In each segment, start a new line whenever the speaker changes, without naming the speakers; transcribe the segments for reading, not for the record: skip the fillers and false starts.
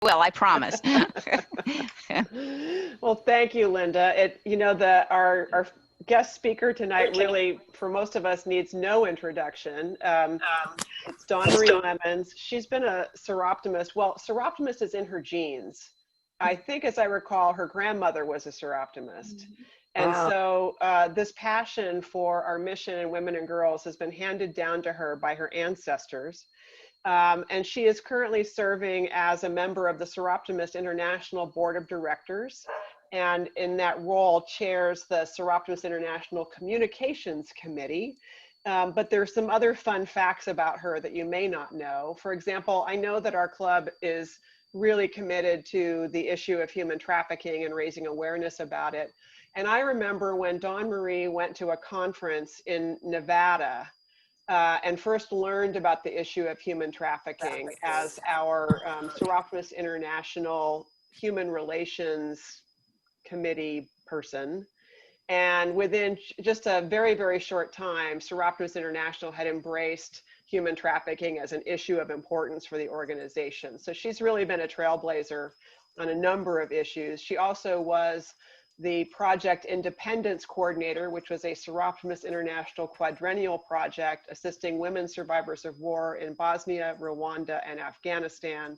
will, I promise.
Well, thank you, Linda. Our guest speaker tonight really, for most of us, needs no introduction. It's Dawn Marie Lemonds. She's been a Siroptimist. Well, Siroptimist is in her genes. I think, as I recall, her grandmother was a Siroptimist. And so this passion for our mission in women and girls has been handed down to her by her ancestors. And she is currently serving as a member of the Soroptimist International Board of Directors, and in that role chairs the Soroptimist International Communications Committee. But there's some other fun facts about her that you may not know. For example, I know that our club is really committed to the issue of human trafficking and raising awareness about it. And I remember when Dawn Marie went to a conference in Nevada and first learned about the issue of human trafficking as our Soroptimist International Human Relations Committee person. And within just a very, very short time, Soroptimist International had embraced human trafficking as an issue of importance for the organization. So she's really been a trailblazer on a number of issues. She also was the Project Independence Coordinator, which was a Soroptimist International quadrennial project assisting women survivors of war in Bosnia, Rwanda, and Afghanistan.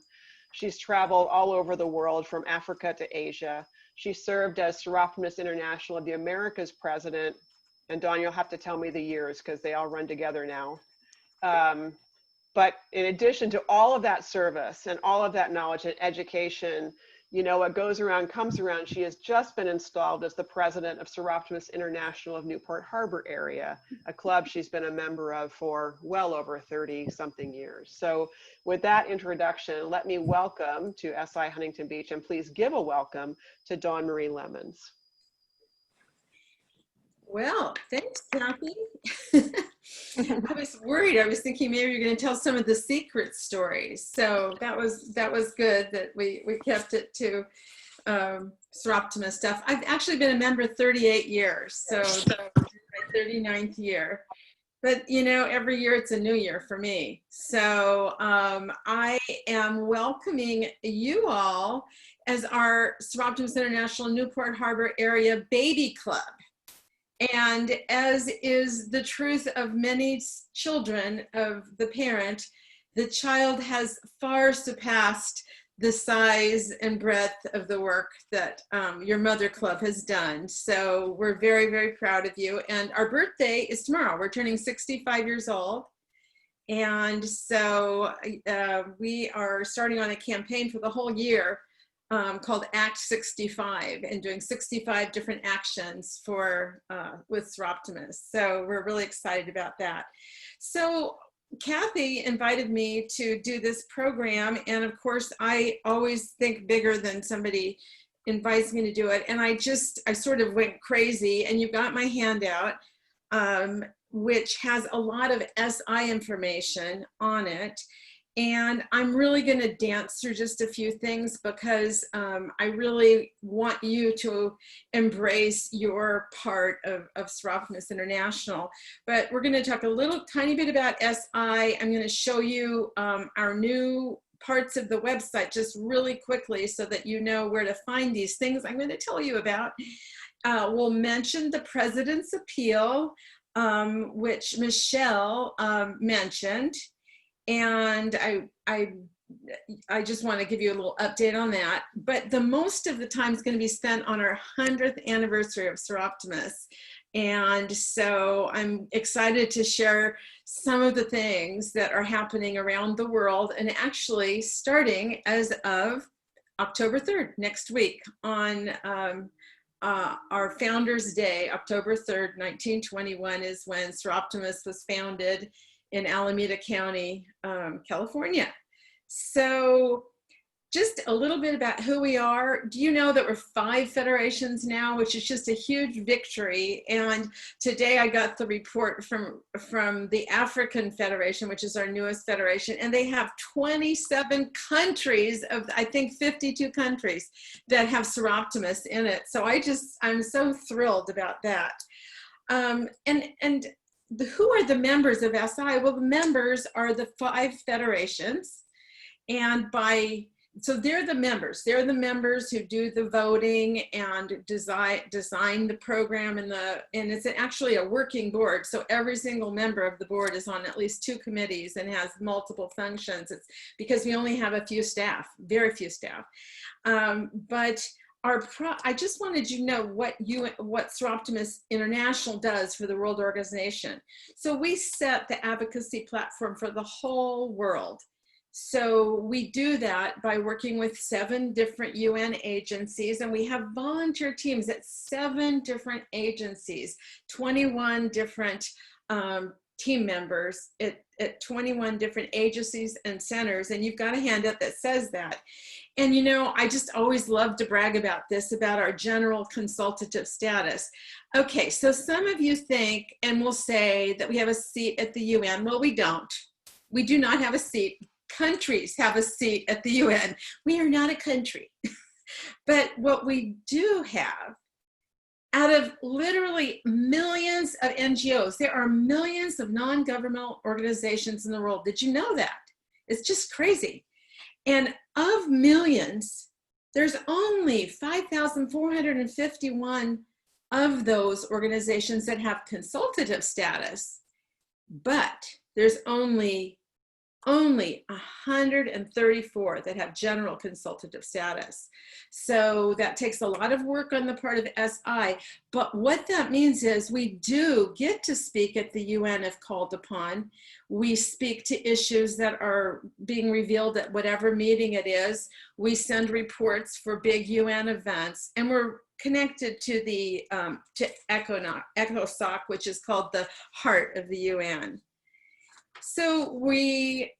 She's traveled all over the world from Africa to Asia. She served as Soroptimist International of the Americas President, and Dawn, you'll have to tell me the years because they all run together now. But in addition to all of that service and all of that knowledge and education, you know, what goes around comes around. She has just been installed as the president of Soroptimist International of Newport Harbor Area, a club she's been a member of for well over 30-something years. So with that introduction, let me welcome to SI Huntington Beach, and please give a welcome to Dawn Marie Lemonds.
Well, thanks, Tacky. I was worried. I was thinking maybe you're going to tell some of the secret stories. So that was good that we kept it to Soroptimist stuff. I've actually been a member 38 years, so my 39th year. But you know, every year it's a new year for me. So I am welcoming you all as our Soroptimist International Newport Harbor Area Baby Club. And as is the truth of many children of the parent, the child has far surpassed the size and breadth of the work that your mother club has done. So we're very, very proud of you. And our birthday is tomorrow. We're turning 65 years old. And so we are starting on a campaign for the whole year called Act 65, and doing 65 different actions for with Siroptimist. So we're really excited about that. So Kathy invited me to do this program, and of course I always think bigger than somebody invites me to do it, and I sort of went crazy, and you've got my handout, which has a lot of SI information on it. And I'm really going to dance through just a few things because I really want you to embrace your part of Soroptimist International. But we're going to talk a tiny bit about SI. I'm going to show you our new parts of the website just really quickly so that you know where to find these things I'm going to tell you about. We'll mention the President's Appeal, which Michelle mentioned. And I just want to give you a little update on that. But the most of the time is going to be spent on our 100th anniversary of Siroptimist. And so I'm excited to share some of the things that are happening around the world, and actually starting as of October 3rd, next week, on our Founders Day. October 3rd, 1921 is when Siroptimist was founded in Alameda County, California. So just a little bit about who we are. Do you know that we're 5 federations now, which is just a huge victory? And today I got the report from the African Federation, which is our newest federation, and they have 27 countries of, I think, 52 countries that have Siroptimists in it. So I'm so thrilled about that. Who are the members of SI? Well, the members are the 5 federations, and by so they're the members. They're the members who do the voting and design the program, and it's actually a working board. So every single member of the board is on at least 2 committees and has multiple functions. It's because we only have a few staff, very few staff. But I just wanted you to know what Soroptimist International does for the World Organization. So we set the advocacy platform for the whole world. So we do that by working with 7 different UN agencies, and we have volunteer teams at 7 different agencies, 21 different team members at 21 different agencies and centers, and you've got a handout that says that. And you know, I just always love to brag about this, about our general consultative status. Okay, so some of you think and will say that we have a seat at the UN. Well, we don't. We do not have a seat. Countries have a seat at the UN. We are not a country. But what we do have, out of literally millions of NGOs, there are millions of non-governmental organizations in the world. Did you know that? It's just crazy. And of millions, there's only 5,451 of those organizations that have consultative status, but there's only 134 that have general consultative status. So that takes a lot of work on the part of SI, but what that means is we do get to speak at the UN if called upon. We speak to issues that are being revealed at whatever meeting it is. We send reports for big UN events, and we're connected to the to ECOSOC, which is called the heart of the UN. So we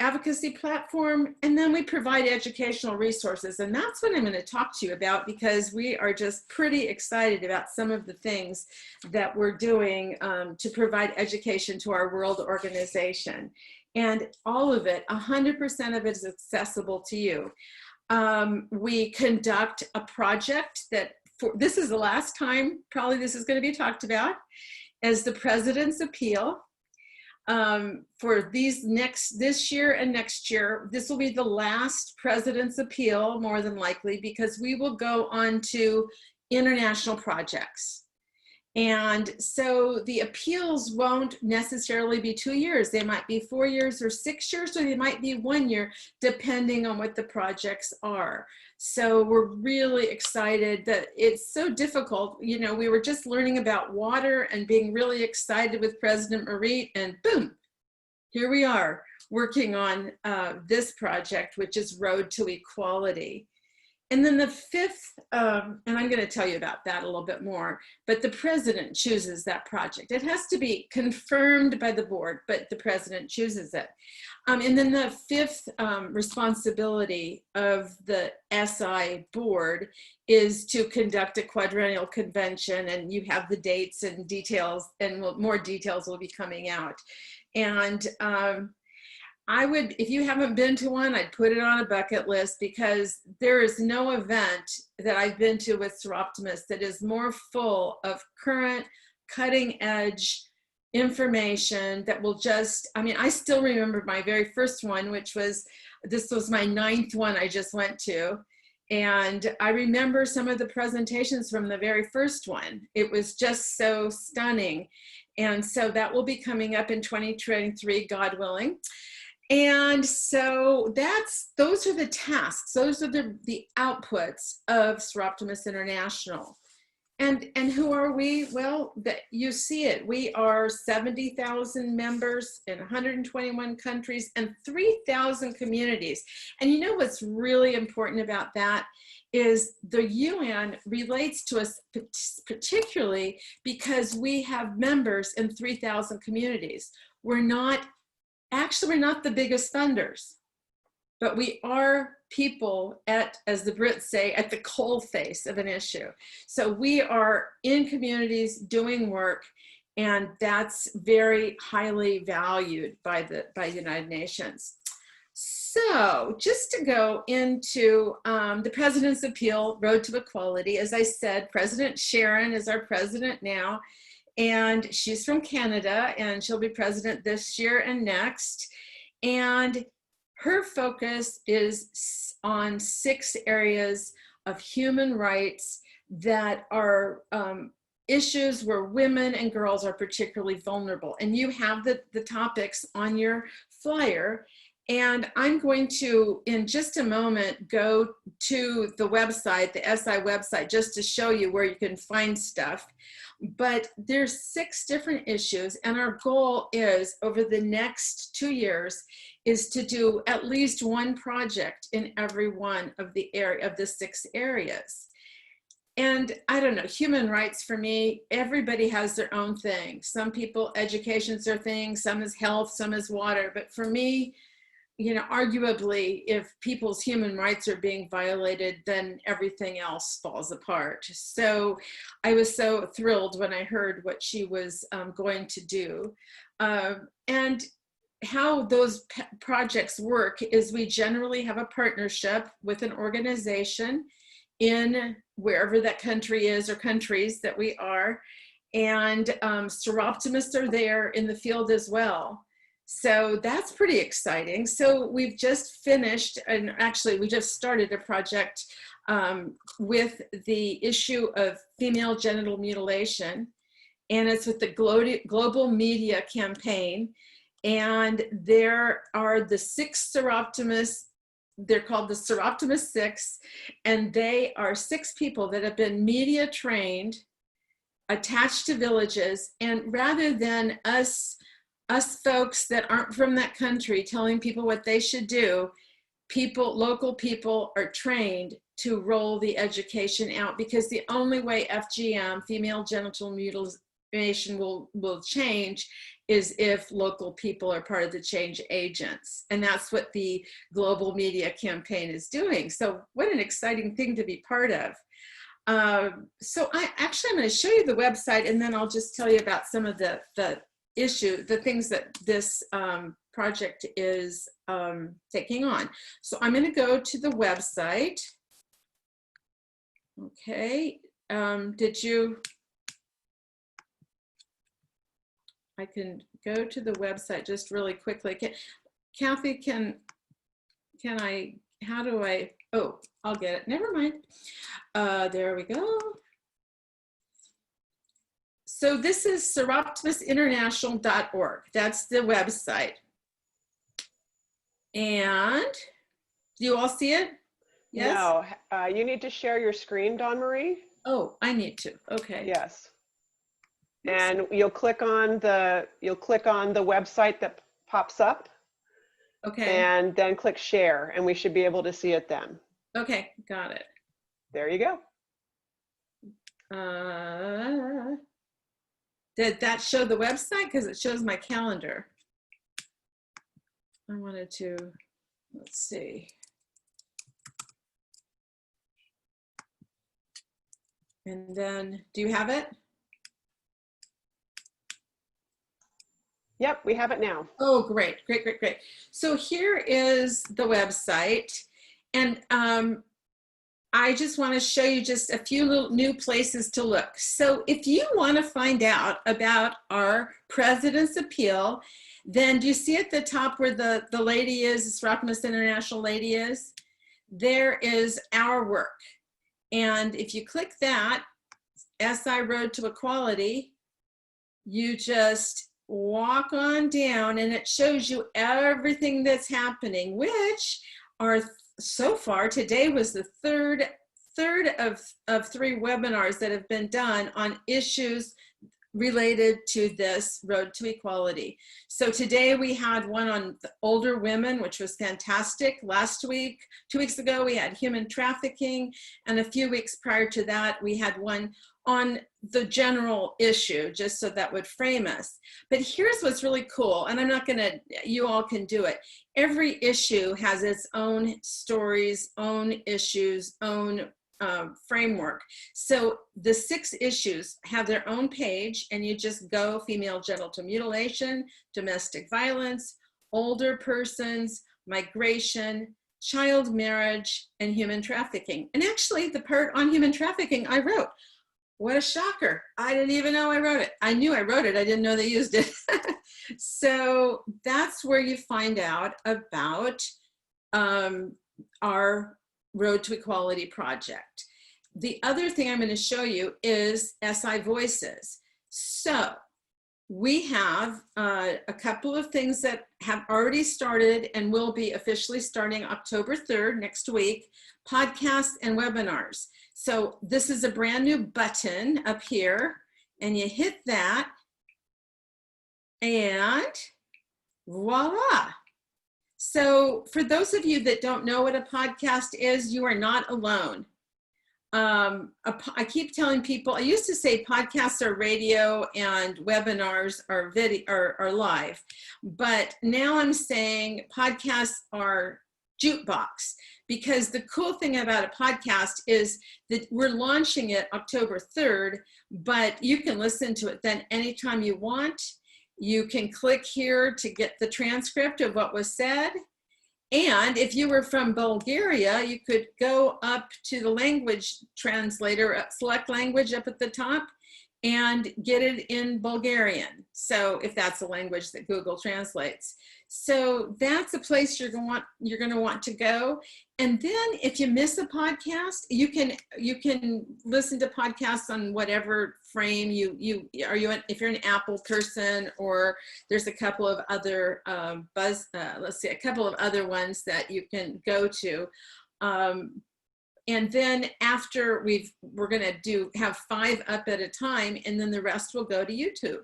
advocacy platform, and then we provide educational resources. And that's what I'm going to talk to you about, because we are just pretty excited about some of the things that we're doing to provide education to our world organization. And all of it, 100% of it is accessible to you. We conduct a project that, this is the last time probably this is going to be talked about, as the President's Appeal. For this year and next year. This will be the last President's Appeal, more than likely, because we will go on to international projects. And so the appeals won't necessarily be 2 years. They might be 4 years or 6 years, or they might be 1 year, depending on what the projects are. So we're really excited that it's so difficult. You know, we were just learning about water and being really excited with President Marie, and boom, here we are working on this project, which is Road to Equality. And then the 5th, and I'm going to tell you about that a little bit more, but the president chooses that project. It has to be confirmed by the board, but the president chooses it. And then the 5th responsibility of the SI board is to conduct a quadrennial convention, and you have the dates and details, and more details will be coming out. And I would, if you haven't been to one, I'd put it on a bucket list, because there is no event that I've been to with Siroptimist that is more full of current, cutting edge information that will just, I mean, I still remember my very first one, which was, this was my 9th one I just went to. And I remember some of the presentations from the very first one. It was just so stunning. And so that will be coming up in 2023, God willing. And so those are the tasks, those are the outputs of Soroptimist International. And who are we? Well, you see it. We are 70,000 members in 121 countries and 3,000 communities. And you know what's really important about that is the UN relates to us particularly because we have members in 3,000 communities. We're not the biggest funders, but we are people at, as the Brits say, at the coalface of an issue. So we are in communities doing work, and that's very highly valued by the United Nations. So just to go into the President's Appeal, Road to Equality, as I said, President Sharon is our president now, and she's from Canada, and she'll be president this year and next. And her focus is on 6 areas of human rights that are issues where women and girls are particularly vulnerable. And you have the topics on your flyer. And I'm going to, in just a moment, go to the website, the SI website, just to show you where you can find stuff. But there's 6 different issues, and our goal is, over the next 2 years, is to do at least one project in every one of the 6 areas. And I don't know, human rights for me, everybody has their own thing. Some people, education's their thing, some is health, some is water. But for me, you know, arguably, if people's human rights are being violated, then everything else falls apart. So I was so thrilled when I heard what she was going to do. And how those projects work is we generally have a partnership with an organization in wherever that country is, or countries that we are. And Soroptimists are there in the field as well. So that's pretty exciting. So we've just finished, and actually we just started a project with the issue of female genital mutilation. And it's with the Global Media Campaign. And there are the 6 Siroptimists. They're called the Siroptimist 6, and they are 6 people that have been media trained, attached to villages, and rather than us folks that aren't from that country telling people what they should do, local people are trained to roll the education out, because the only way FGM, female genital mutilation, will change is if local people are part of the change agents. And that's what the Global Media Campaign is doing. So what an exciting thing to be part of. So I'm going to show you the website, and then I'll just tell you about some of the things that this project is taking on. So I'm going to go to the website. Okay, I can go to the website just really quickly. Kathy, how do I, oh, I'll get it, never mind. There we go. So this is Soroptimistinternational.org. That's the website. And do you all see it? Yes?
No, you need to share your screen, Dawn Marie.
Oh, I need to, okay.
Yes. And you'll click on the website that pops up.
Okay.
And then click share, and we should be able to see it then.
Okay, got it.
There you go.
Did that show the website? Because it shows my calendar. I wanted to, let's see. And then, do you have it?
Yep, we have it now.
Oh, great, great, great, great. So here is the website. And I just want to show you just a few little new places to look. So if you want to find out about our President's Appeal, then do you see at the top where the lady is, the Soroptimist International lady is? There is our work. And if you click that, SI Road to Equality, you just walk on down and it shows you everything that's happening, which are so far, today was the third of 3 webinars that have been done on issues related to this road to equality. So today we had one on the older women, which was fantastic. Last week, 2 weeks ago, we had human trafficking. And a few weeks prior to that, we had one on the general issue, just so that would frame us. But here's what's really cool, and I'm not gonna, you all can do it. Every issue has its own stories, own issues, own framework. So the 6 issues have their own page, and you just go female genital mutilation, domestic violence, older persons, migration, child marriage, and human trafficking. And actually the part on human trafficking I wrote. What a shocker. I didn't even know I wrote it. I knew I wrote it. I didn't know they used it. So that's where you find out about our Road to Equality project. The other thing I'm going to show you is SI Voices. So we have a couple of things that have already started and will be officially starting October 3rd, next week, podcasts and webinars. So this is a brand new button up here, and you hit that, and voila. So for those of you that don't know what a podcast is, you are not alone. I keep telling people, I used to say podcasts are radio and webinars are video are live, but now I'm saying podcasts are jukebox, because the cool thing about a podcast is that we're launching it October 3rd, but you can listen to it then anytime you want. You can click here to get the transcript of what was said. And if you were from Bulgaria, you could go up to the language translator, select language up at the top, and get it in Bulgarian. So if that's a language that Google translates. So that's a place you're going to want to go. And then if you miss a podcast, you can listen to podcasts on whatever frame if you're an Apple person, or there's a couple of other a couple of other ones that you can go to. And then after we're going to have 5 up at a time, and then the rest will go to YouTube,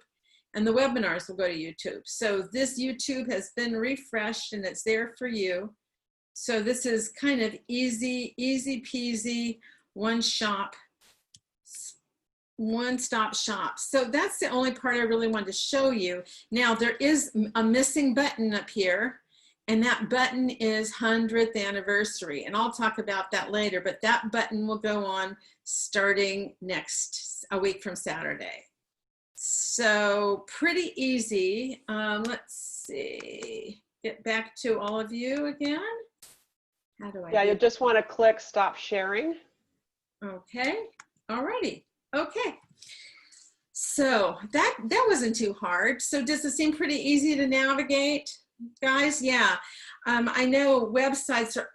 and the webinars will go to YouTube. So this YouTube has been refreshed and it's there for you. So this is kind of easy peasy, one-stop shop. So that's the only part I really wanted to show you. Now there is a missing button up here, and that button is 100th anniversary. And I'll talk about that later, but that button will go on starting a week from Saturday. So pretty easy. Let's see, get back to all of you again. How do I?
Yeah, you just want to click stop sharing.
Okay, alrighty, okay. So that wasn't too hard. So does it seem pretty easy to navigate, guys? Yeah, I know websites are,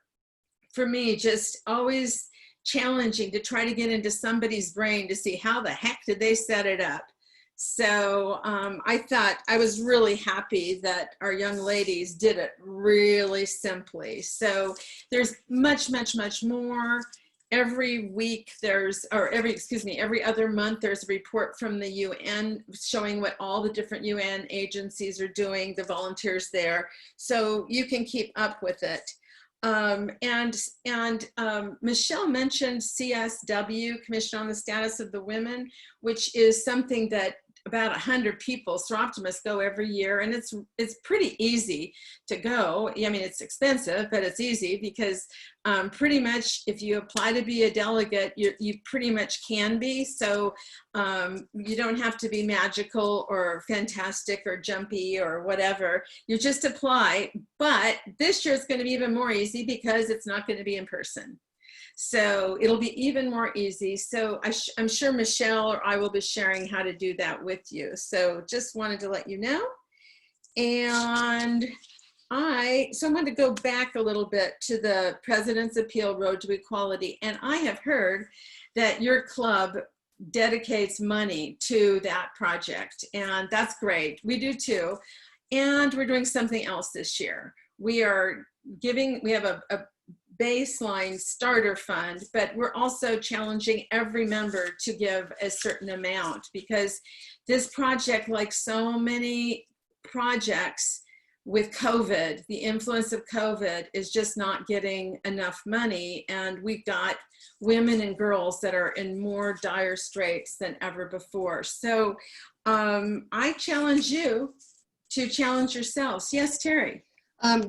for me, just always challenging to try to get into somebody's brain to see how the heck did they set it up. So I was really happy that our young ladies did it really simply. So there's much more. Every week every other month there's a report from the UN showing what all the different UN agencies are doing, the volunteers there, so you can keep up with it. Michelle mentioned CSW, Commission on the Status of the Women, which is something that about 100 people, Siroptimists, go every year, and it's pretty easy to go. I mean, it's expensive, but it's easy because pretty much if you apply to be a delegate, you pretty much can be. So you don't have to be magical or fantastic or jumpy or whatever. You just apply. But this year it's going to be even more easy because it's not going to be in person. So it'll be even more easy. So I'm sure Michelle or I will be sharing how to do that with you. So just wanted to let you know. And I want to go back a little bit to the President's Appeal Road to Equality. And I have heard that your club dedicates money to that project. And that's great. We do too. And we're doing something else this year. We have a baseline starter fund, but we're also challenging every member to give a certain amount, because this project, like so many projects with COVID, the influence of COVID is just not getting enough money. And we've got women and girls that are in more dire straits than ever before. So I challenge you to challenge yourselves. Yes, Terry.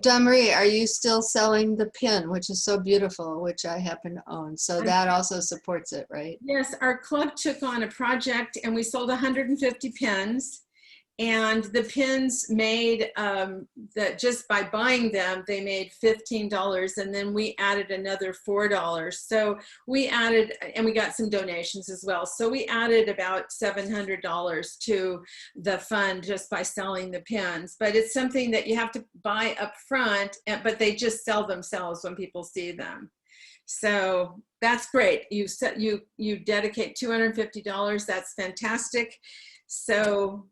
Dawn Marie, are you still selling the pin, which is so beautiful, which I happen to own? So that also supports it, right?
Yes, our club took on a project and we sold 150 pins. And the pins made, that just by buying them, they made $15, and then we added another $4. So we added, and we got some donations as well. So we added about $700 to the fund just by selling the pins. But it's something that you have to buy up front, but they just sell themselves when people see them. So that's great. You dedicate $250. That's fantastic. So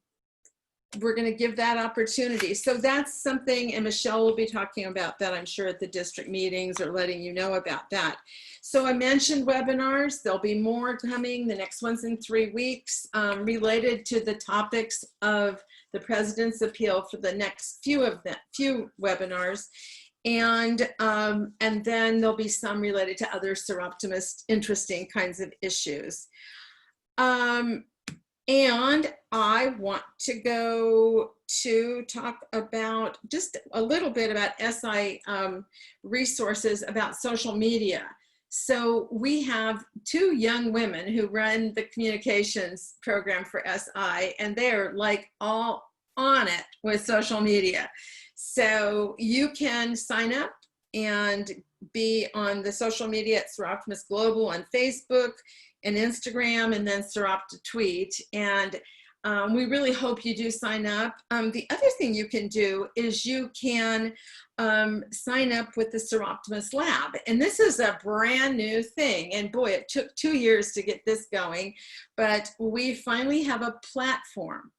we're going to give that opportunity. So that's something, and Michelle will be talking about that, I'm sure, at the district meetings, or letting you know about that. So I mentioned webinars. There'll be more coming. The next one's in 3 weeks, related to the topics of the President's Appeal for the next few webinars. And then there'll be some related to other Soroptimist interesting kinds of issues. And I want to go to talk about just a little bit about SI resources about social media. So we have 2 young women who run the communications program for SI, and they're like all on it with social media. So you can sign up and be on the social media at Soroptimist Global on Facebook and Instagram, and then Soroptitweet. And we really hope you do sign up. The other thing you can do is you can sign up with the Siroptimist Lab. And this is a brand new thing. And boy, it took 2 years to get this going, but we finally have a platform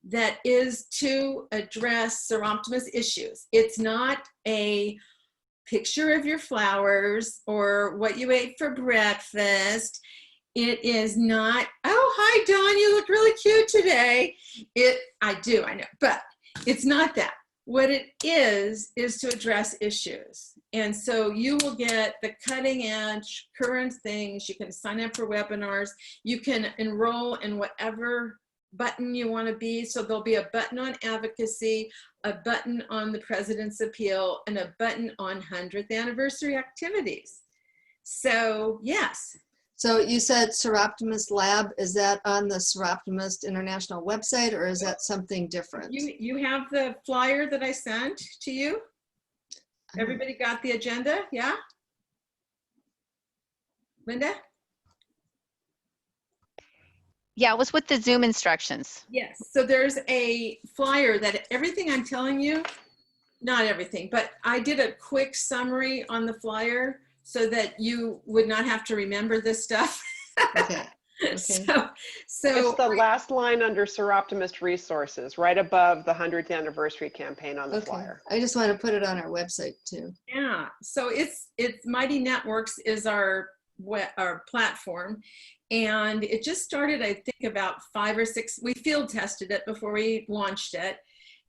that is to address Soroptimist issues. It's not a picture of your flowers or what you ate for breakfast. It is not, oh, hi, Dawn, you look really cute today. I do, I know, but it's not that. What it is to address issues. And so you will get the cutting edge, current things. You can sign up for webinars. You can enroll in whatever button you want to be. So there'll be a button on advocacy, a button on the President's Appeal, and a button on 100th anniversary activities. So yes.
So you said Soroptimist Lab, is that on the Soroptimist International website, or is that something different?
You have the flyer that I sent to you? Everybody got the agenda? Yeah? Linda?
Yeah, it was with the Zoom instructions.
Yes. So there's a flyer that everything I'm telling you, not everything, but I did a quick summary on the flyer so that you would not have to remember this stuff.
Okay. Okay.
So
It's the last line under Soroptimist resources, right above the 100th anniversary campaign on the flyer.
I just want to put it on our website too.
yeah, so it's Mighty Networks is our platform, and it just started, I think, about 5 or 6. We field tested it before we launched it,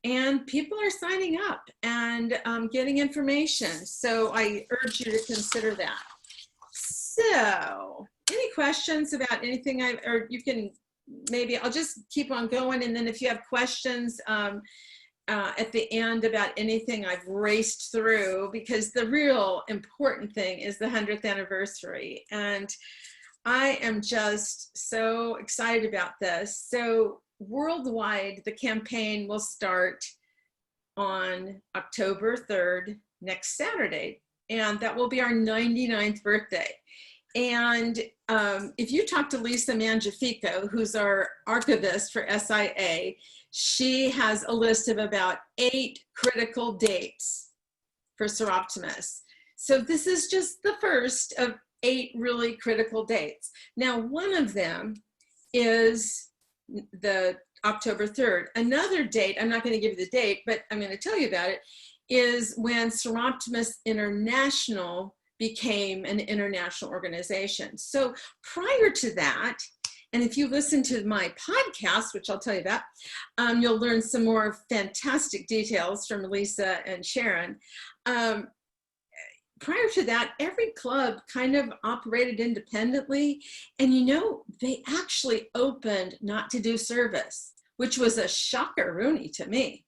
and people are signing up and getting information. So I urge you to consider that. So any questions about anything or you can, maybe I'll just keep on going. And then if you have questions at the end about anything I've raced through, because the real important thing is the 100th anniversary. And I am just so excited about this. So worldwide, the campaign will start on October 3rd, next Saturday. And that will be our 99th birthday. And if you talk to Lisa Mangiafico, who's our archivist for SIA, she has a list of about 8 critical dates for Soroptimists. So this is just the first of 8 really critical dates. Now, one of them is the October 3rd. Another date, I'm not going to give you the date, but I'm going to tell you about it, is when Soroptimist International became an international organization. So prior to that, and if you listen to my podcast, which I'll tell you about, you'll learn some more fantastic details from Lisa and Sharon. Prior to that, every club kind of operated independently. And you know, they actually opened not to do service, which was a shocker-rooney to me.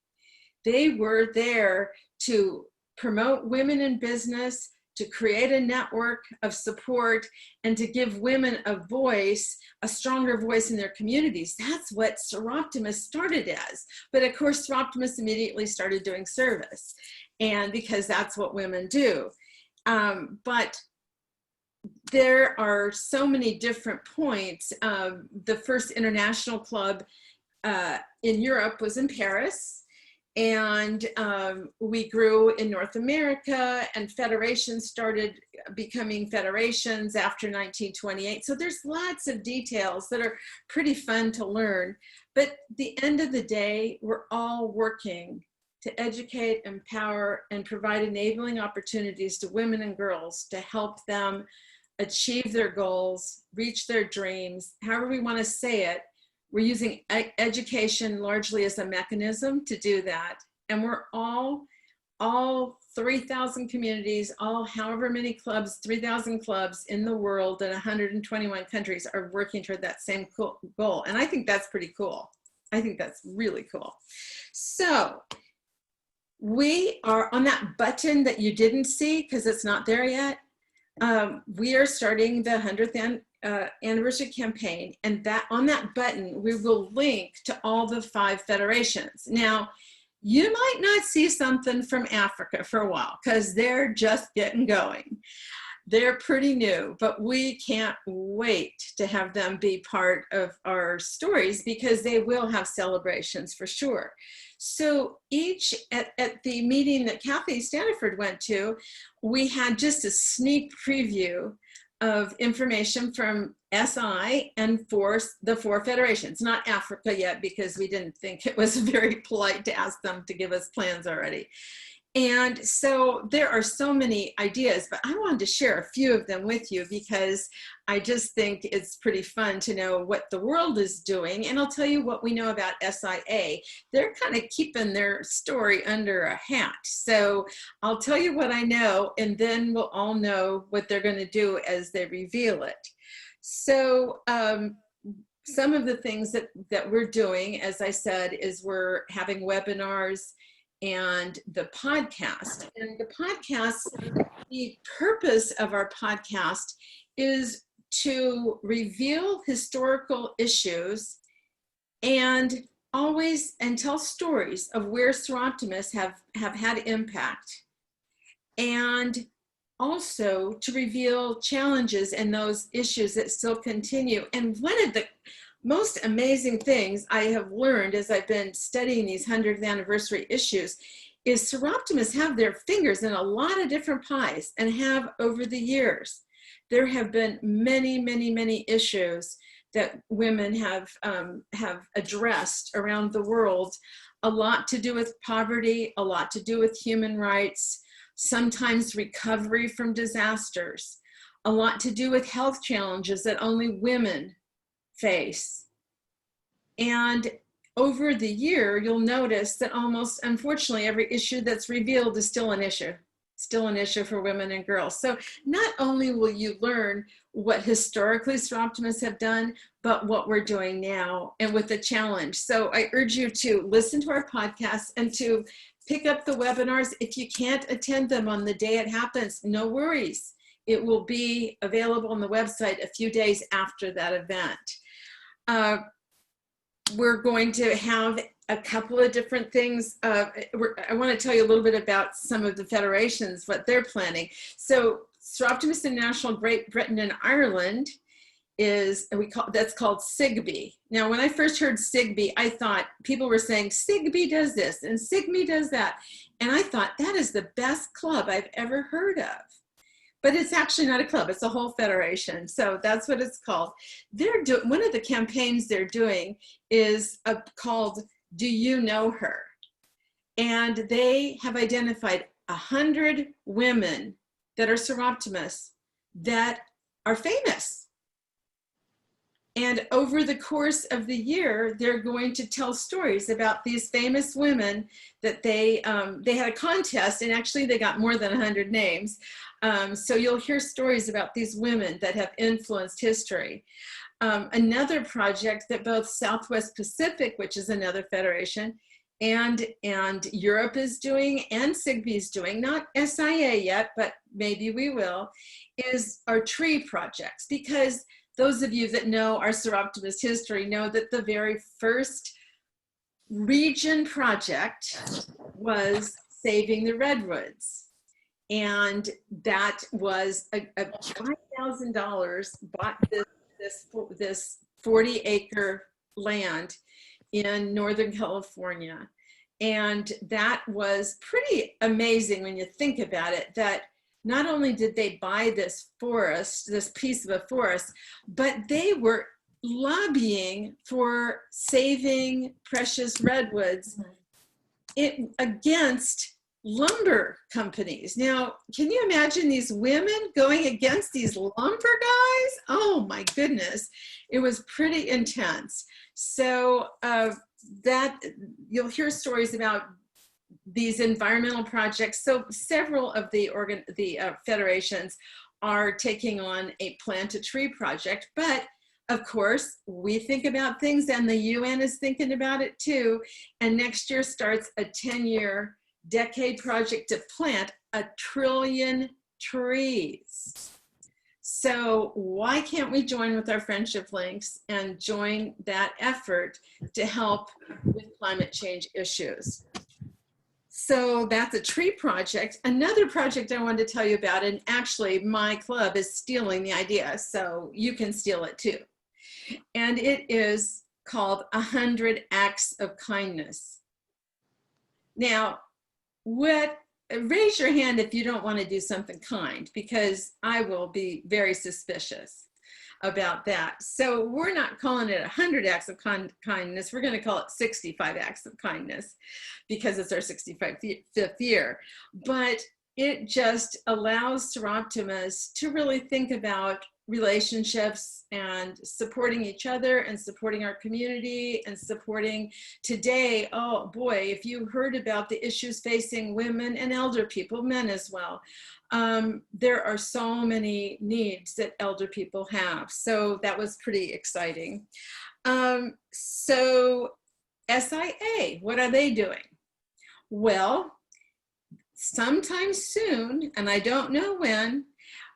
They were there to promote women in business, to create a network of support, and to give women a voice, a stronger voice in their communities. That's what Soroptimist started as. But of course, Soroptimist immediately started doing service, and because that's what women do. But there are so many different points. The first international club in Europe was in Paris, and we grew in North America, and federations started becoming federations after 1928. So there's lots of details that are pretty fun to learn. But at the end of the day, we're all working to educate, empower, and provide enabling opportunities to women and girls to help them achieve their goals, reach their dreams, however we want to say it. We're using education largely as a mechanism to do that. And we're all 3,000 communities, all however many clubs, 3,000 clubs in the world in 121 countries are working toward that same goal. And I think that's pretty cool. I think that's really cool. So we are on that button that you didn't see because it's not there yet. We are starting the 100th anniversary campaign, and that on that button we will link to all the 5 federations. Now, you might not see something from Africa for a while because they're just getting going. They're pretty new, but we can't wait to have them be part of our stories because they will have celebrations for sure. So at the meeting that Kathy Staniford went to, we had just a sneak preview of information from SI and the 4 federations, not Africa yet, because we didn't think it was very polite to ask them to give us plans already. And so there are so many ideas, but I wanted to share a few of them with you because I just think it's pretty fun to know what the world is doing. And I'll tell you what we know about SIA. They're kind of keeping their story under a hat. So I'll tell you what I know, and then we'll all know what they're going to do as they reveal it. So some of the things that we're doing, as I said, is we're having webinars and the podcast. And the podcast, the purpose of our podcast is to reveal historical issues and tell stories of where Siroptimists have had impact, and also to reveal challenges and those issues that still continue. And one of the most amazing things I have learned as I've been studying these 100th anniversary issues is Siroptimists have their fingers in a lot of different pies and have over the years. There have been many, many, many issues that women have addressed around the world, a lot to do with poverty, a lot to do with human rights, sometimes recovery from disasters, a lot to do with health challenges that only women face. And over the year, you'll notice that almost, unfortunately, every issue that's revealed is still an issue for women and girls. So not only will you learn what historically Siroptimists have done, but what we're doing now and with the challenge. So I urge you to listen to our podcast and to pick up the webinars. If you can't attend them on the day it happens, no worries. It will be available on the website a few days after that event. We're going to have a couple of different things. I want to tell you a little bit about some of the federations, what they're planning. So Soroptimist International Great Britain and Ireland that's called SIGB. Now, when I first heard SIGB, I thought people were saying SIGB does this and SIGB does that. And I thought that is the best club I've ever heard of. But it's actually not a club, it's a whole federation. So that's what it's called. One of the campaigns they're doing is called Do You Know Her? And they have identified 100 women that are Siroptimists that are famous. And over the course of the year, they're going to tell stories about these famous women that they had a contest, and actually they got more than 100 names. So you'll hear stories about these women that have influenced history. Another project that both Southwest Pacific, which is another federation, and Europe is doing, and SIGB is doing, not SIA yet, but maybe we will, is our tree projects. Because those of you that know our Siroptimist history know that the very first region project was saving the redwoods. And that was a $5,000 bought this 40-acre land in Northern California. And that was pretty amazing when you think about it, that not only did they buy this forest, this piece of a forest, but they were lobbying for saving precious redwoods against lumber companies. Now, can you imagine these women going against these lumber guys? Oh my goodness, it was pretty intense. So that you'll hear stories about these environmental projects. So several of the federations are taking on a plant a tree project, but of course, we think about things and the UN is thinking about it too. And next year starts a 10-year decade project to plant 1 trillion trees. So why can't we join with our friendship links and join that effort to help with climate change issues? So that's a tree project. Another project I wanted to tell you about, and actually my club is stealing the idea, so you can steal it too. And it is called 100 Acts of Kindness. Now, raise your hand if you don't want to do something kind, because I will be very suspicious about that. So we're not calling it 100 Acts of Kindness. We're going to call it 65 Acts of Kindness because it's our 65th year. But it just allows Siroptimists to really think about relationships and supporting each other and supporting our community and supporting today. Oh boy, if you heard about the issues facing women and elder people, men as well, there are so many needs that elder people have. So that was pretty exciting. So SIA, what are they doing? Well, sometime soon, and I don't know when,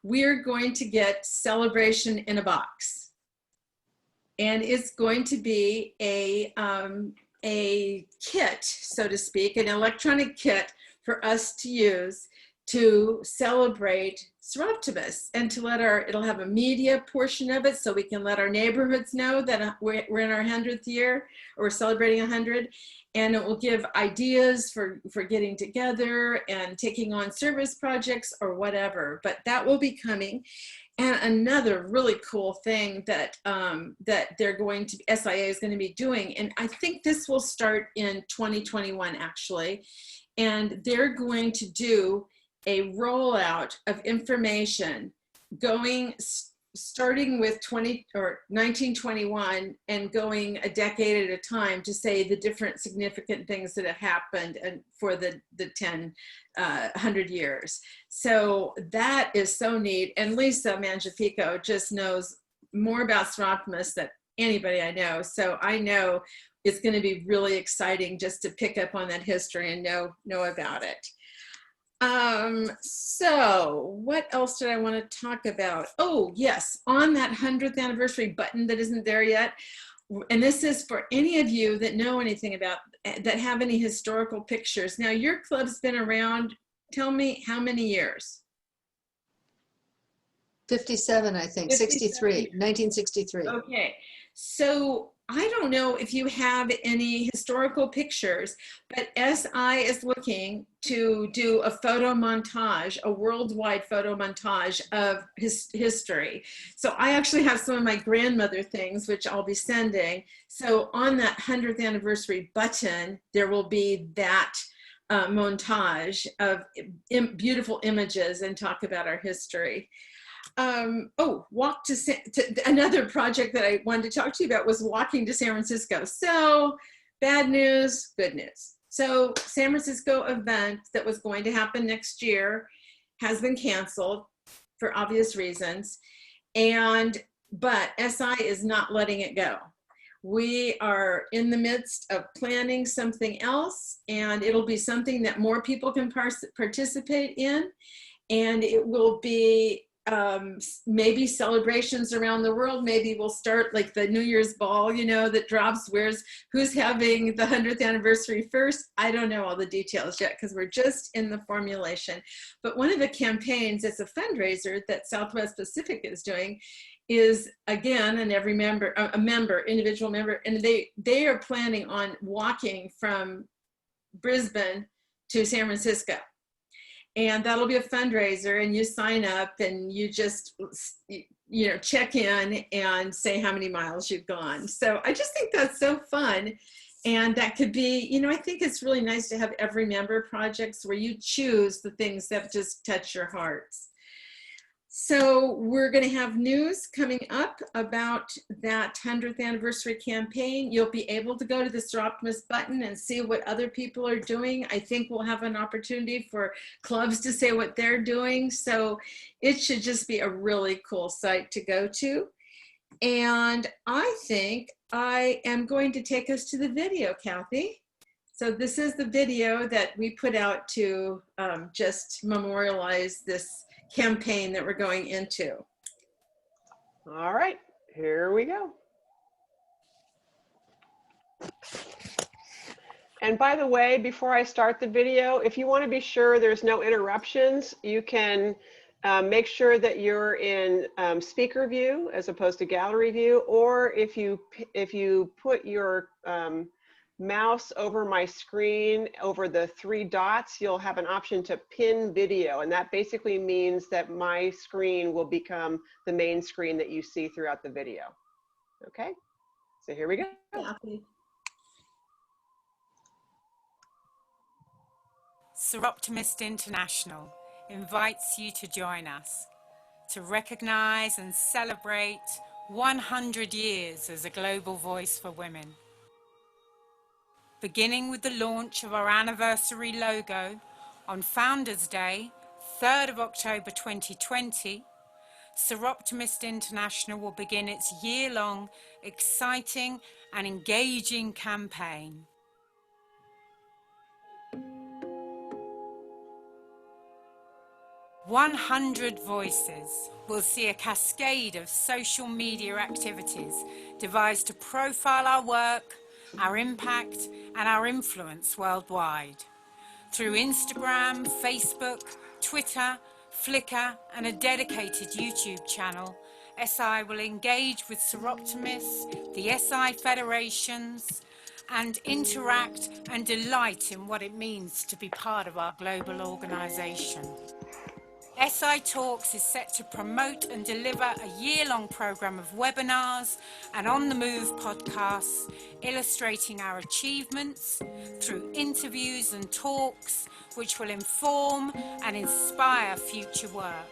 we're going to get Celebration in a Box. And it's going to be a kit, so to speak, an electronic kit for us to use to celebrate Siroptimists and to it'll have a media portion of it so we can let our neighborhoods know that we're in our 100th year, or we're celebrating 100. And it will give ideas for getting together and taking on service projects or whatever, but that will be coming. And another really cool thing that SIA is going to be doing, and I think this will start in 2021 actually, and they're going to do a rollout of information starting with 1921 and going a decade at a time to say the different significant things that have happened and for the 100 years. So that is so neat. And Lisa Mangiafico just knows more about Siroptimists than anybody I know. So I know it's going to be really exciting just to pick up on that history and know about it. So what else did I want to talk about? Oh, yes, on that 100th anniversary button that isn't there yet. And this is for any of you that know anything about, that have any historical pictures. Now, your club's been around, tell me how many years?
57, I think, 63, 1963.
Okay, so I don't know if you have any historical pictures, but SI is looking to do a photo montage, a worldwide photo montage of history. So I actually have some of my grandmother things, which I'll be sending. So on that 100th anniversary button, there will be that montage of beautiful images and talk about our history. Walk to another project that I wanted to talk to you about was walking to San Francisco. So bad news, good news. So San Francisco event that was going to happen next year has been canceled for obvious reasons. But SI is not letting it go. We are in the midst of planning something else, and it'll be something that more people can participate in. And it will be maybe celebrations around the world. Maybe we'll start like the New Year's ball, you know, that drops, who's having the 100th anniversary first. I don't know all the details yet because we're just in the formulation. But one of the campaigns, it's a fundraiser that Southwest Pacific is doing, is again, and every member, individual member, and they are planning on walking from Brisbane to San Francisco. And that'll be a fundraiser, and you sign up and you just, you know, check in and say how many miles you've gone. So I just think that's so fun. And that could be, you know, I think it's really nice to have every member projects where you choose the things that just touch your hearts. So we're going to have news coming up about that 100th anniversary campaign. You'll be able to go to the Siroptimist button and see what other people are doing. I think we'll have an opportunity for clubs to say what they're doing. So it should just be a really cool site to go to. And I think I am going to take us to the video, Kathy. So this is the video that we put out to just memorialize this campaign that we're going into.
All right, here we go. And by the way, before I start the video, if you want to be sure there's no interruptions, you can make sure that you're in speaker view as opposed to gallery view, or if you put your mouse over my screen, over the 3 dots, you'll have an option to pin video. And that basically means that my screen will become the main screen that you see throughout the video. Okay, so here we go.
Soroptimist International invites you to join us to recognize and celebrate 100 years as a global voice for women. Beginning with the launch of our anniversary logo on Founders Day, 3rd of October 2020, Soroptimist International will begin its year-long, exciting and engaging campaign. "100 Voices" will see a cascade of social media activities devised to profile our work, our impact and our influence worldwide. Through Instagram, Facebook, Twitter, Flickr and a dedicated YouTube channel, SI will engage with Siroptimists, the SI federations, and interact and delight in what it means to be part of our global organisation. SI Talks is set to promote and deliver a year-long programme of webinars and on-the-move podcasts illustrating our achievements through interviews and talks which will inform and inspire future work.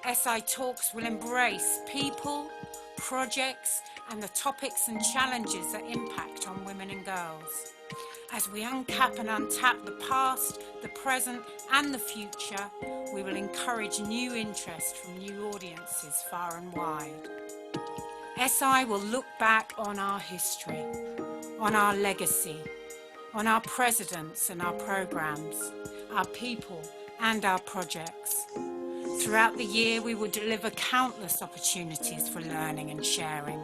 SI Talks will embrace people, projects and the topics and challenges that impact on women and girls. As we uncap and untap the past, the present and the future, we will encourage new interest from new audiences far and wide. SI will look back on our history, on our legacy, on our presidents and our programs, our people and our projects. Throughout the year, we will deliver countless opportunities for learning and sharing.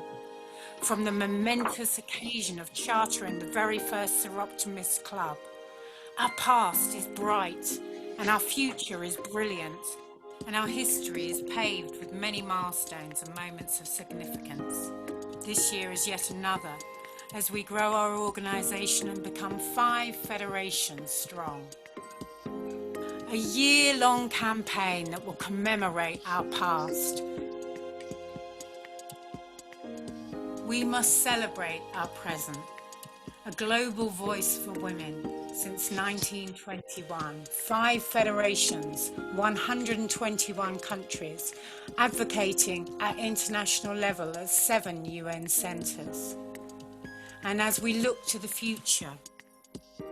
From the momentous occasion of chartering the very first Siroptimist Club, our past is bright and our future is brilliant, and our history is paved with many milestones and moments of significance. This year is yet another as we grow our organisation and become 5 federations strong. A year-long campaign that will commemorate our past. We must celebrate our present, a global voice for women since 1921, 5 federations, 121 countries, advocating at international level at 7 UN centres. And as we look to the future,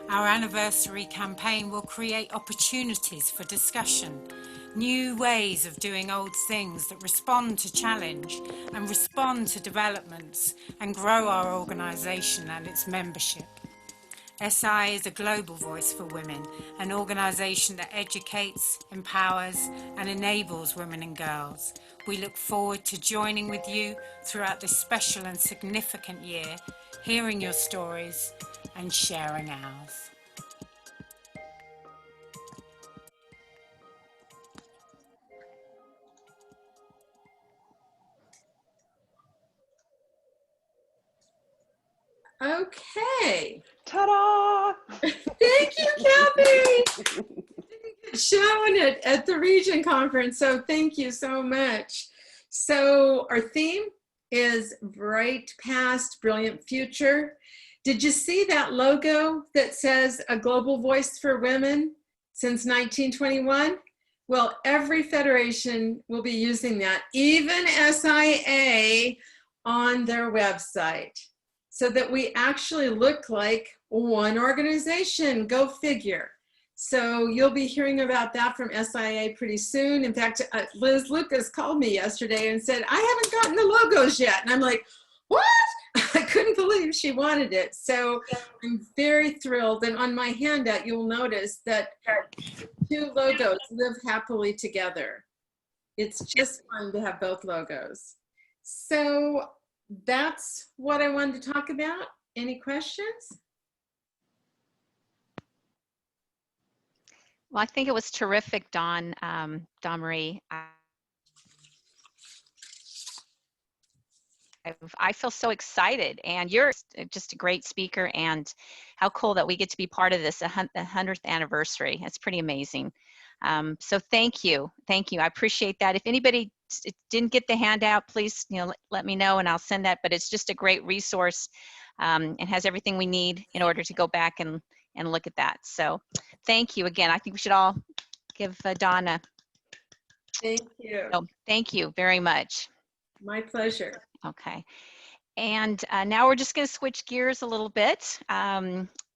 our anniversary campaign will create opportunities for discussion new ways of doing old things that respond to challenge and respond to developments and grow our organisation and its membership. SIA is a global voice for women, an organisation that educates, empowers and enables women and girls. We look forward to joining with you throughout this special and significant year, hearing your stories and sharing ours.
Okay.
Ta-da!
Thank you, Kathy. Showing it at the Region Conference. So thank you so much. So our theme is Bright Past, Brilliant Future. Did you see that logo that says a global voice for women since 1921? Well, every federation will be using that, even SIA on their website, so that we actually look like one organization. Go figure. So you'll be hearing about that from SIA pretty soon. In fact, Liz Lucas called me yesterday and said, I haven't gotten the logos yet. And I'm like, what? I couldn't believe she wanted it. So I'm very thrilled. And on my handout, you'll notice that two logos live happily together. It's just fun to have both logos. So that's what I wanted to talk about. Any questions?
Well, I think it was terrific, Dawn Marie. I feel so excited, and you're just a great speaker, and how cool that we get to be part of this, the 100th anniversary. It's pretty amazing. So thank you. Thank you. I appreciate that. If anybody didn't get the handout, please, let me know and I'll send that, but it's just a great resource and has everything we need in order to go back and look at that. So thank you again. I think we should all give Donna.
Thank you.
So thank you very much.
My pleasure.
Okay. And now we're just going to switch gears a little bit.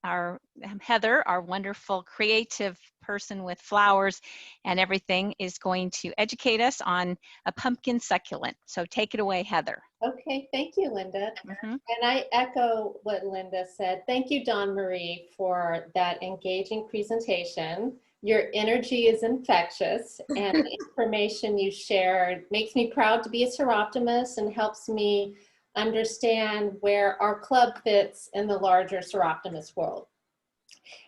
Our Heather, our wonderful creative person with flowers and everything, is going to educate us on a pumpkin succulent. So take it away, Heather.
Okay, thank you, Linda.
Mm-hmm.
And I echo what Linda said. Thank you, Dawn Marie, for that engaging presentation. Your energy is infectious, and the information you shared makes me proud to be a Siroptimist and helps me understand where our club fits in the larger Siroptimist world.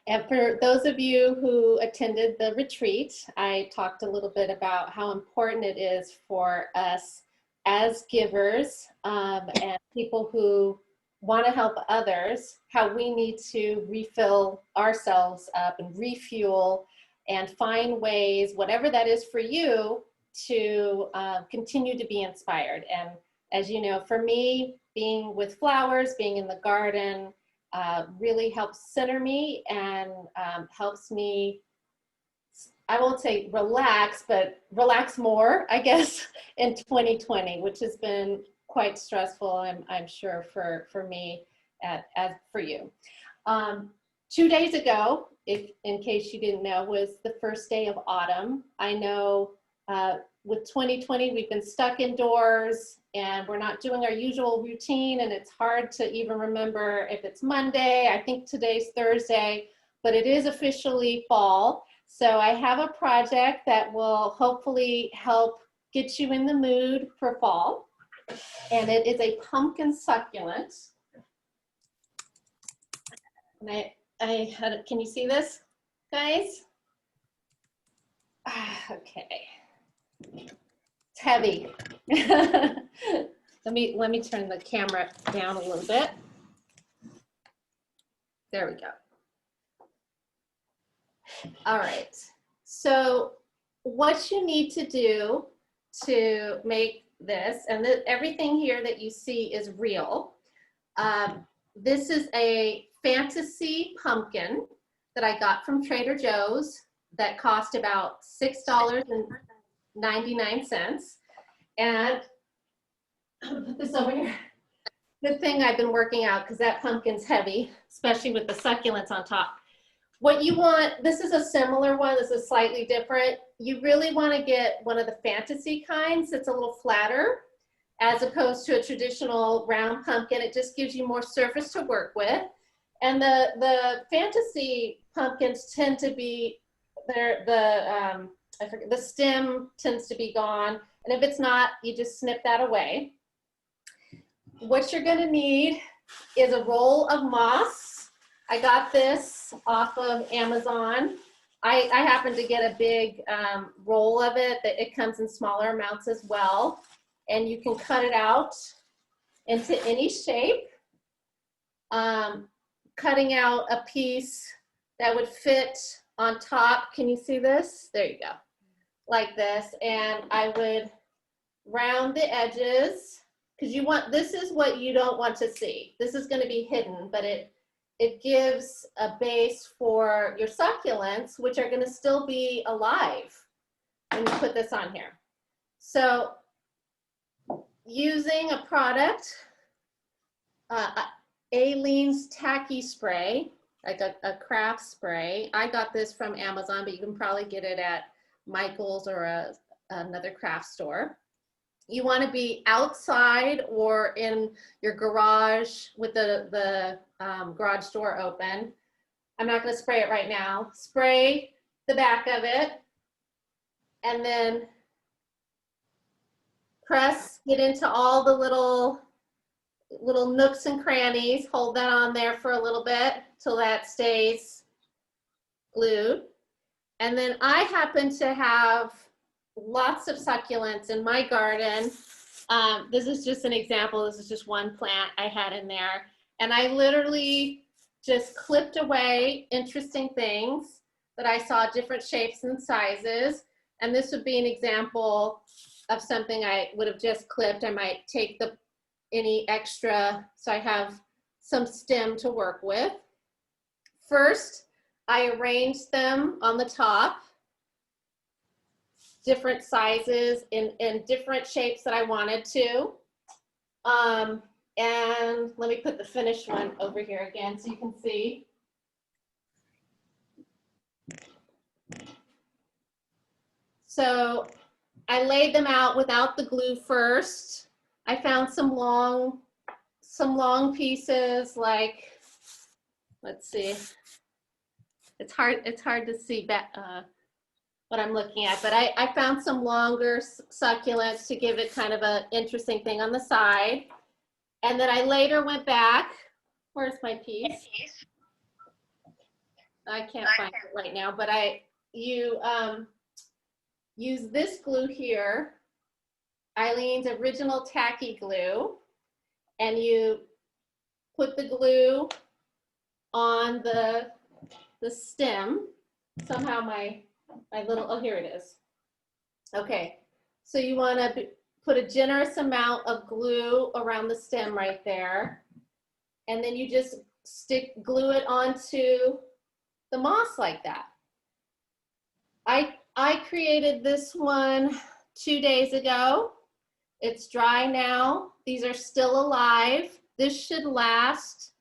And for those of you who attended the retreat, I talked a little bit about how important it is for us as givers and people who want to help others, how we need to refill ourselves up and refuel and find ways, whatever that is for you, to continue to be inspired. And as you know, for me, being with flowers, being in the garden, really helps center me and helps me, I won't say relax, but relax more, I guess, in 2020, which has been quite stressful, I'm sure, for me as for you. 2 days ago, in case you didn't know, was the first day of autumn. I know with 2020, we've been stuck indoors and we're not doing our usual routine, and it's hard to even remember if it's Monday. I think today's Thursday, but it is officially fall. So I have a project that will hopefully help get you in the mood for fall. And it is a pumpkin succulent. And I had, can you see this, guys? Okay. It's heavy. Let me turn the camera down a little bit. There we go. All right. So what you need to do to make this, and everything here that you see is real. This is a fantasy pumpkin that I got from Trader Joe's that cost about $6.99. And I'll put this over here. Good thing I've been working out, because that pumpkin's heavy, especially with the succulents on top. What you want, this is a similar one, this is slightly different. you really want to get one of the fantasy kinds that's a little flatter, as opposed to a traditional round pumpkin. It just gives you more surface to work with. And the fantasy pumpkins tend to be, the stem tends to be gone. And if it's not, you just snip that away. What you're gonna need is a roll of moss. I got this off of Amazon. I happen to get a big roll of it. That it comes in smaller amounts as well. And you can cut it out into any shape. Cutting out a piece that would fit on top. Can you see this? There you go. Like this. And I would round the edges, because this is what you don't want to see. This is going to be hidden, but it gives a base for your succulents, which are going to still be alive when you put this on here. So using a product, Aileen's Tacky Spray, like a craft spray. I got this from Amazon, but you can probably get it at Michael's or another craft store. You want to be outside or in your garage with the garage door open. I'm not going to spray it right now. Spray the back of it and then press it into all the little nooks and crannies. Hold that on there for a little bit till that stays glued. And then I happen to have lots of succulents in my garden. This is just an example. This is just one plant I had in there. And I literally just clipped away interesting things that I saw, different shapes and sizes. And this would be an example of something I would have just clipped. I might take any extra, so I have some stem to work with. First, I arranged them on the top, different sizes in different shapes that I wanted to. And let me put the finished one over here again so you can see. So I laid them out without the glue first. I found some long pieces, like, let's see. It's hard to see what I'm looking at, but I found some longer succulents to give it kind of an interesting thing on the side. And then I later went back. Where's my piece? I can't find it right now, but you use this glue here, Eileen's original tacky glue, and you put the glue on the stem. Somehow my little, oh, here it is. Okay, so you want to put a generous amount of glue around the stem right there, and then you just glue it onto the moss like that. I created this one 2 days ago. It's dry now. These are still alive. This should last,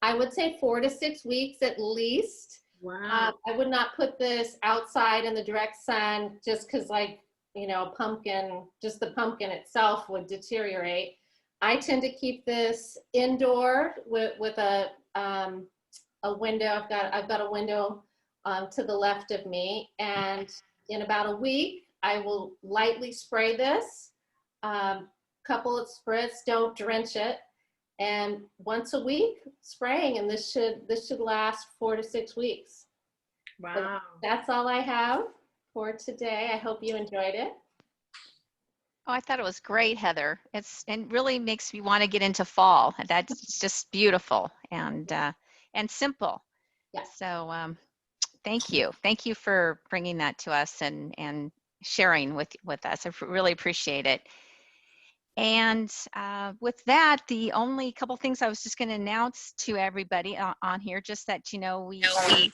I would say, 4 to 6 weeks at least.
Wow.
I would not put this outside in the direct sun just because, like, you know, a pumpkin, just the pumpkin itself would deteriorate. I tend to keep this indoor with a window. I've got a window to the left of me, and in about a week, I will lightly spray this. Couple of spritz, don't drench it, and once a week spraying, and this should last 4 to 6 weeks.
Wow.
So that's all I have for today. I hope you enjoyed it.
Oh, I thought it was great, Heather. It really makes me want to get into fall. That's just beautiful and simple.
Yes.
So thank you for bringing that to us and sharing with us. I really appreciate it. And with that, the only couple things I was just going to announce to everybody on here, just that, you know,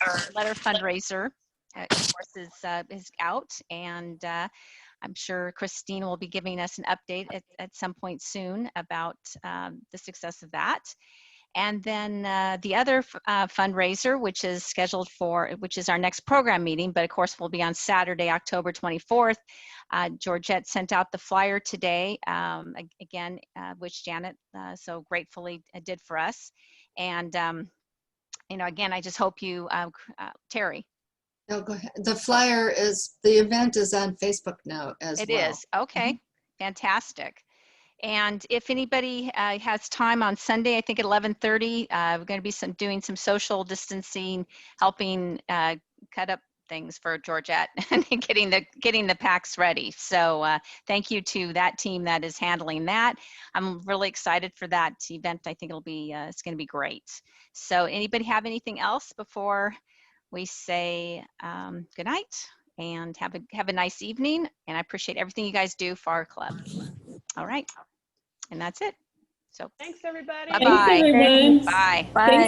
our letter fundraiser, of course, is out, and I'm sure Christine will be giving us an update at some point soon about the success of that. And then the other fundraiser, which is scheduled for, which is our next program meeting, but of course will be on Saturday, October 24th. Georgette sent out the flyer today, again, which Janet so gratefully did for us. And, again, I just hope you, Terry.
No, go ahead. The flyer is, the event is on Facebook now as well.
It is, okay, fantastic. And if anybody has time on Sunday, I think at 11:30, we're going to be doing some social distancing, helping cut up things for Georgette and getting the packs ready. So thank you to that team that is handling that. I'm really excited for that event. I think it's going to be great. So anybody have anything else before we say good night and have a nice evening? And I appreciate everything you guys do for our club. All right. And that's it. So
Thanks, everybody.
bye-bye.
Thanks, everyone.
Bye.
Thanks.